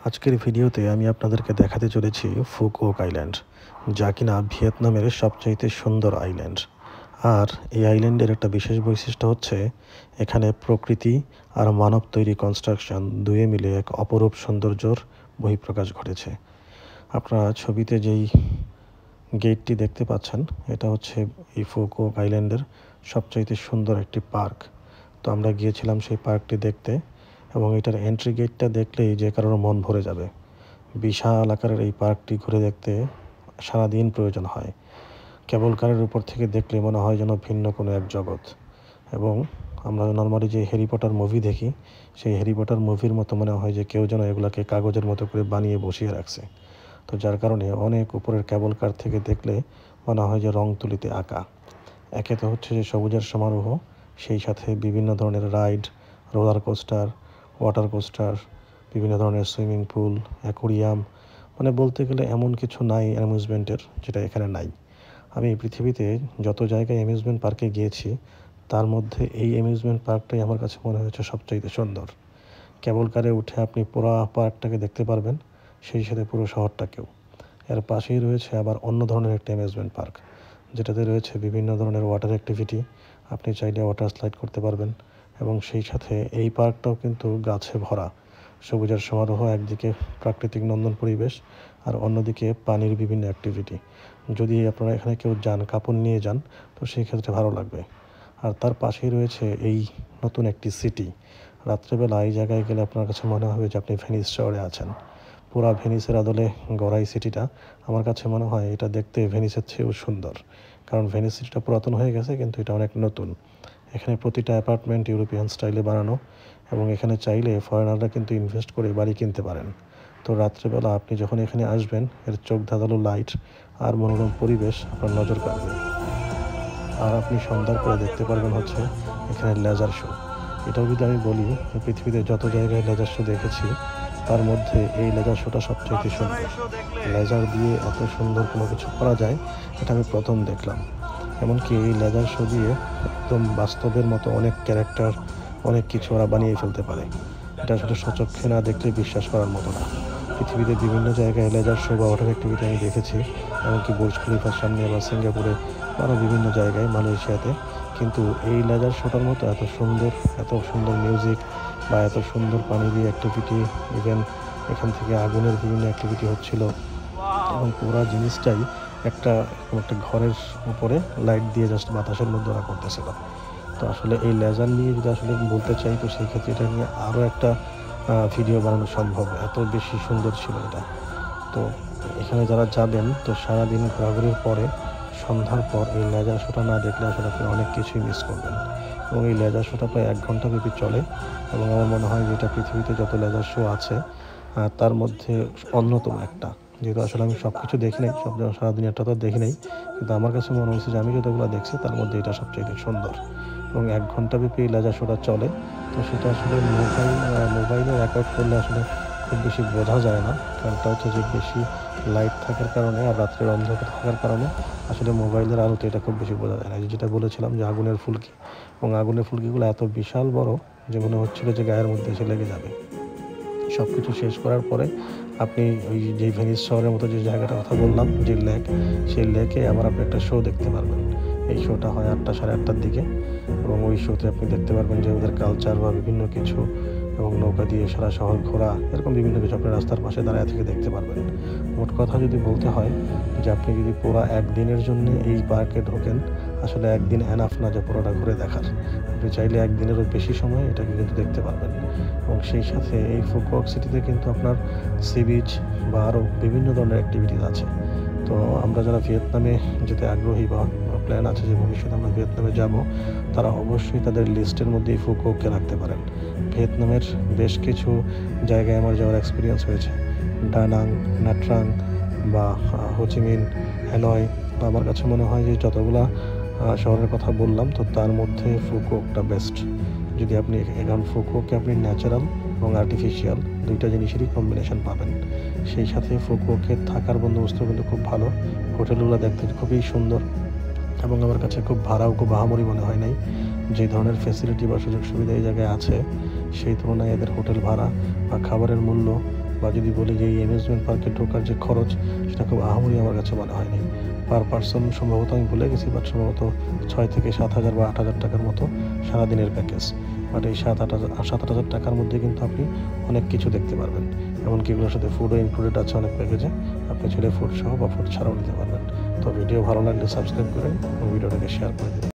আজকের ভিডিওতে আমি আপনাদেরকে দেখাতে চলেছি ফুক ওক আইল্যান্ড, যা কিনা ভিয়েতনামের সবচাইতে সুন্দর আইল্যান্ড। আর এই আইল্যান্ডের একটা বিশেষ বৈশিষ্ট্য হচ্ছে এখানে প্রকৃতি আর মানব তৈরি কনস্ট্রাকশন দুয়ে মিলে এক অপরূপ সৌন্দর্যর বহিঃপ্রকাশ ঘটেছে। আপনারা ছবিতে যেই গেটটি দেখতে পাচ্ছেন, এটা হচ্ছে এই ফুক ওক আইল্যান্ডের সবচাইতে সুন্দর একটি পার্ক। তো আমরা গিয়েছিলাম সেই পার্কটি দেখতে, এবং এটার এন্ট্রি গেটটা দেখলেই যে কারোর মন ভরে যাবে। বিশাল আকারের এই পার্কটি ঘুরে দেখতে সারাদিন প্রয়োজন হয়। কেবল কারের উপর থেকে দেখলে মনে হয় যেন ভিন্ন কোনো এক জগৎ। এবং আমরা নর্মালি যে হ্যারি পটার মুভি দেখি, সেই হ্যারি পটার মুভির মতো মনে হয় যে কেউ যেন এগুলাকে কাগজের মতো করে বানিয়ে বসিয়ে রাখছে। তো যার কারণে অনেক উপরের কেবল কার থেকে দেখলে মনে হয় যে রং তুলিতে আঁকা। একে তো হচ্ছে যে সবুজের সমারোহ, সেই সাথে বিভিন্ন ধরনের ride, roller coaster, water coaster, বিভিন্ন ধরনের সুইমিং পুল, অ্যাকোরিয়াম, মানে বলতে গেলে এমন কিছু নাই অ্যামিউজমেন্টের যেটা এখানে নাই। আমি পৃথিবীতে যত জায়গায় অ্যামিউজমেন্ট পার্কে গিয়েছি, তার মধ্যে এই অ্যামিউজমেন্ট পার্কটাই আমার কাছে মনে হয়েছে সবচাইতে সুন্দর। কেবল কারে উঠে আপনি পুরো পার্কটাকে দেখতে পারবেন, সেই সাথে পুরো শহরটাকেও। এর পাশেই রয়েছে আবার অন্য ধরনের একটা অ্যামিউজমেন্ট পার্ক, যেটাতে রয়েছে বিভিন্ন ধরনের ওয়াটার অ্যাক্টিভিটি। আপনি চাইলে ওয়াটার স্লাইড করতে পারবেন, এবং সেই সাথে এই পার্কটাও কিন্তু গাছে ভরা। সবুজের সমারোহ, একদিকে প্রাকৃতিক নন্দন পরিবেশ, আর অন্যদিকে পানির বিভিন্ন অ্যাক্টিভিটি। যদি আপনারা এখানে কেউ যান, কাপড় নিয়ে যান, তো সেই ক্ষেত্রে ভালো লাগবে। আর তার পাশেই রয়েছে এই নতুন একটি সিটি। রাত্রেবেলা এই জায়গায় গেলে আপনার কাছে মনে হবে যে আপনি ভেনিস শহরে আছেন। পুরা ভেনিসের আদলে গড়া এই সিটিটা, আমার কাছে মনে হয় এটা দেখতে ভেনিসের চেয়েও সুন্দর। কারণ ভেনিস সিটিটা পুরাতন হয়ে গেছে, কিন্তু এটা অনেক নতুন। এখানে প্রতিটা অ্যাপার্টমেন্ট ইউরোপিয়ান স্টাইলে বানানো, এবং এখানে চাইলে ফরেনাররা কিন্তু ইনভেস্ট করে বাড়ি কিনতে পারেন। তো রাত্রেবেলা আপনি যখন এখানে আসবেন, এর চোখ ধাঁধালো লাইট আর মনোরম পরিবেশ আপনার নজর কাড়বে। আর আপনি সন্ধ্যার পরে দেখতে পারবেন হচ্ছে এখানে লেজার শো। এটাও যদি আমি বলি, পৃথিবীতে যত জায়গায় লেজার শো দেখেছি, তার মধ্যে এই লেজার শোটা সবচেয়ে সুন্দর। লেজার দিয়ে এত সুন্দর কোনো কিছু করা যায়, এটা আমি প্রথম দেখলাম। এমনকি এই লেজার শো দিয়ে একদম বাস্তবের মতো অনেক ক্যারেক্টার, অনেক কিছু ওরা বানিয়ে ফেলতে পারে। এটা আসলে স্বচক্ষে না দেখলে বিশ্বাস করার মতো না। পৃথিবীতে বিভিন্ন জায়গায় লেজার শো বা ওয়াটার অ্যাক্টিভিটি আমি দেখেছি, এমনকি বুর্জ খলিফার সামনে বা সিঙ্গাপুরে, আরও বিভিন্ন জায়গায়, মালয়েশিয়াতে। কিন্তু এই লেজার শোটার মতো এত সুন্দর মিউজিক বা এত সুন্দর পানি দিয়ে অ্যাক্টিভিটি, ইভেন এখান থেকে আগুনের বিভিন্ন অ্যাক্টিভিটি হচ্ছিল, এবং পুরো জিনিসটাই একটা একটা ঘরের উপরে লাইট দিয়ে জাস্ট বাতাসের মধ্যে ওরা করতেছিল। তো আসলে এই লেজার নিয়ে যদি আসলে বলতে চাই, তো সেই ক্ষেত্রে এটা নিয়ে আরও একটা ভিডিও বানানো সম্ভব, এত বেশি সুন্দর ছিল এটা। তো এখানে যারা যাবেন, তো সারাদিন ঘোরাঘুরির পরে সন্ধ্যার পর এই লেজার শোটা না দেখলে আসলে আপনি অনেক কিছুই মিস করবেন। এবং এই লেজার শোটা প্রায় 1 ঘন্টা ব্যাপী চলে, এবং আমার মনে হয় যে এটা পৃথিবীতে যত লেজার শো আছে তার মধ্যে অন্যতম একটা। যেহেতু আসলে আমি সব কিছু দেখি নাই, সারাদিন একটা তো দেখি নাই, কিন্তু আমার কাছে মনে হয়েছে যে আমি যতগুলো দেখছি তার মধ্যে এটা সবচেয়ে সুন্দর। এবং 1 ঘন্টা ব্যাপী এই লেজার শোটা চলে। তো সেটা আসলে মোবাইলে রেকর্ড করলে আসলে খুব বেশি বোঝা যায় না। কারণটা হচ্ছে যে বেশি লাইট থাকার কারণে আর রাত্রের অন্ধকার থাকার কারণে আসলে মোবাইলের আলোতে এটা খুব বেশি বোঝা যায় না। যেটা বলেছিলাম যে আগুনের ফুলকি, এবং আগুনের ফুলকিগুলো এত বিশাল বড় যে মনে হচ্ছিল যে গায়ের মধ্যে এসে লেগে যাবে। সব কিছু শেষ করার পরে আপনি ওই যে ভেনিস শহরের মতো যে জায়গাটার কথা বললাম, যে লেক, সেই লেকে আবার আপনি একটা শো দেখতে পারবেন। এই শোটা হয় 8টা সাড়ে 8টার দিকে, এবং ওই শোতে আপনি দেখতে পারবেন যে ওদের কালচার বা বিভিন্ন কিছু, এবং নৌকা দিয়ে সারা শহর ঘোরা, এরকম বিভিন্ন কিছু আপনি রাস্তার পাশে দাঁড়ায় থেকে দেখতে পারবেন। মোট কথা যদি বলতে হয় যে আপনি যদি পুরো একদিনের জন্য এই পার্কে ঢোকেন, আসলে একদিন এনাফ না যে পুরোটা ঘুরে দেখার। আপনি চাইলে একদিনেরও বেশি সময় এটাকে কিন্তু দেখতে পারবেন। এবং সেই সাথে এই ফুকুওক সিটিতে কিন্তু আপনার সি বিচ বা আরও বিভিন্ন ধরনের অ্যাক্টিভিটিস আছে। তো আমরা যারা ভিয়েতনামে যেতে আগ্রহী বা প্ল্যান আছে যে ভবিষ্যতে আমরা ভিয়েতনামে যাব, তারা অবশ্যই তাদের লিস্টের মধ্যে এই ফুকুওককে রাখতে পারেন। ভিয়েতনামের বেশ কিছু জায়গায় আমার যাওয়ার এক্সপিরিয়েন্স হয়েছে, ডানাং, নাট্রাং বা হোচিমিন, হ্যানয়। তো আমার কাছে মনে হয় যে যতগুলা শহরের কথা বললাম, তো তার মধ্যে ফুকুওকটা বেস্ট। যদি আপনি এখন ফুকুওকে আপনি ন্যাচারাল এবং আর্টিফিশিয়াল দুইটা জিনিসেরই কম্বিনেশন পাবেন। সেই সাথে ফুকুওকে থাকার বন্দোবস্ত কিন্তু খুব ভালো। হোটেলগুলো দেখতে খুবই সুন্দর, এবং আমার কাছে খুব ভাড়াও খুব আহামরি মনে হয় নাই। যে ধরনের ফ্যাসিলিটি বা সুযোগ সুবিধা এই জায়গায় আছে, সেই তুলনায় এদের হোটেল ভাড়া বা খাবারের মূল্য বা যদি বলি যে এই অ্যামিউজমেন্ট পার্কে ঢোকার যে খরচ, সেটা খুব আহামরি আমার কাছে মনে হয়নি। পার পারসন সম্ভবত আমি ভুলে গেছি, বাট সম্ভবত 6 থেকে 7,000 বা 8,000 টাকার মতো সারাদিনের প্যাকেজ। বাট এই 7-8 হাজার টাকার মধ্যে কিন্তু আপনি অনেক কিছু দেখতে পারবেন। এমনকি এগুলোর সাথে ফুডও ইনক্লুডেড আছে অনেক প্যাকেজে। আপনি চাইলে ফুড সহ বা ফুড ছাড়াও নিতে পারবেন। তো ভিডিও ভালো লাগলে সাবস্ক্রাইব করেন এবং ভিডিওটাকে শেয়ার করে দিন।